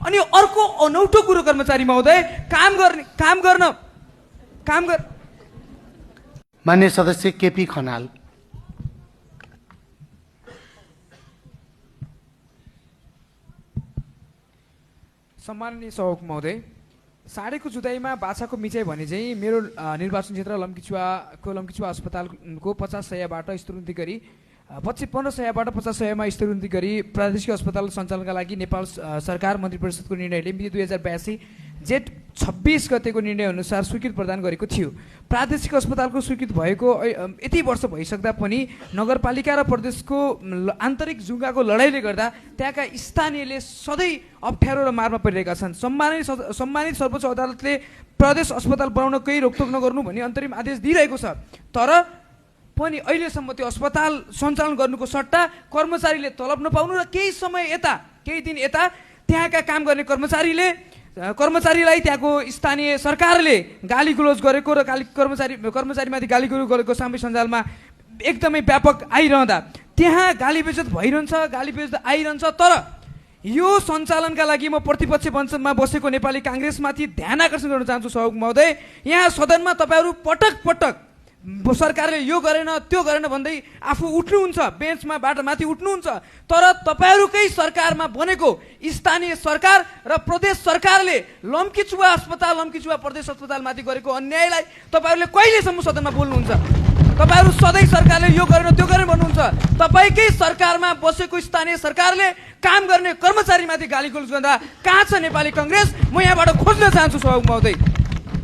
अनि अर्को अनौठो कुरो कर्मचारी महोदय काम गर्न मान्य सदस्य केपी खनाल। सम्माननीय सभामुख महोदय, साँडेको जुदाईमा बाछाको मिचाइ भने चाहिँ मेरो निर्वाचन क्षेत्र लम्कीचुवा अस्पतालको 50 शय्याबाट स्तरोन्नति गरी 15 शय्याबाट 50 शय्यामा स्तरोन्नति गरी प्रादेशिक अस्पताल सञ्चालनका लागि नेपाल सरकार मन्त्री परिषदको निर्णयले मिति 2082 जेठ 26 गतेको निर्णय अनुसार स्वीकृति प्रदान गरेको थियो। प्रादेशिक अस्पतालको स्वीकृति भएको यति वर्ष भइसक्दा पनि नगरपालिका र प्रदेशको आन्तरिक जुङ्गाको लडाइँले गर्दा त्यहाँका स्थानीयले सधैँ अप्ठ्यारो र मारमा परिरहेका छन्। सम्मानित सर्वोच्च अदालतले प्रदेश अस्पताल बनाउन केही रोकटोक नगर्नु भनी अन्तरिम आदेश दिइरहेको छ, तर पनि अहिलेसम्म त्यो अस्पताल सञ्चालन गर्नुको सट्टा कर्मचारीले तलब नपाउनु र केही दिन यता त्यहाँका काम गर्ने कर्मचारीलाई त्यहाँको स्थानीय सरकारले गाली गुलोज गरेको र कर्मचारीमाथि गाली गुलोज गरेको सामाजिक सञ्जालमा एकदमै व्यापक आइरहँदा त्यहाँ गाली बेइज्जत आइरहन्छ। तर यो सञ्चालनका लागि म प्रतिपक्ष मञ्चमा बसेको नेपाली काङ्ग्रेसमाथि ध्यान आकर्षण गर्न चाहन्छु सभामुख महोदय। यहाँ सदनमा तपाईँहरू पटक सरकारले यो गरेन त्यो गरेन भन्दै आफू उठ्नुहुन्छ, बेन्चमा बाटोमाथि उठ्नुहुन्छ, तर तपाईँहरूकै सरकारमा बनेको स्थानीय सरकार र प्रदेश सरकारले लम्कीचुवा प्रदेश अस्पतालमाथि गरेको अन्यायलाई तपाईँहरूले कहिलेसम्म सदनमा बोल्नुहुन्छ? तपाईँहरू सधैँ सरकारले यो गरेन त्यो गरेन भन्नुहुन्छ। तपाईँकै सरकारमा बसेको स्थानीय सरकारले काम गर्ने कर्मचारीमाथि गालीगोज गर्दा कहाँ छ नेपाली काङ्ग्रेस? म यहाँबाट खोज्न चाहन्छु सभामुख महोदय।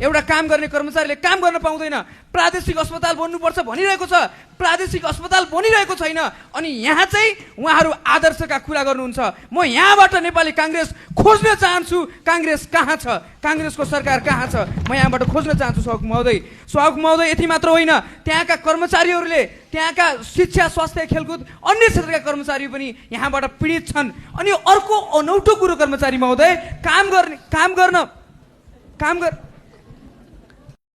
एउटा काम गर्ने कर्मचारीले काम गर्न पाउँदैन, प्रादेशिक अस्पताल बन्नुपर्छ भनिरहेको छ, प्रादेशिक अस्पताल बनिरहेको छैन, अनि यहाँ चाहिँ उहाँहरू आदर्शका कुरा गर्नुहुन्छ। म यहाँबाट नेपाली काङ्ग्रेस खोज्न चाहन्छु, काङ्ग्रेस कहाँ छ? काङ्ग्रेसको सरकार कहाँ छ? म यहाँबाट खोज्न चाहन्छु सभामुख महोदय। यति मात्र होइन, त्यहाँका कर्मचारीहरूले त्यहाँका शिक्षा, स्वास्थ्य, खेलकुद अन्य क्षेत्रका कर्मचारी पनि यहाँबाट पीडित छन्। अनि अर्को अनौठो कुरो कर्मचारी महोदय, काम गर्न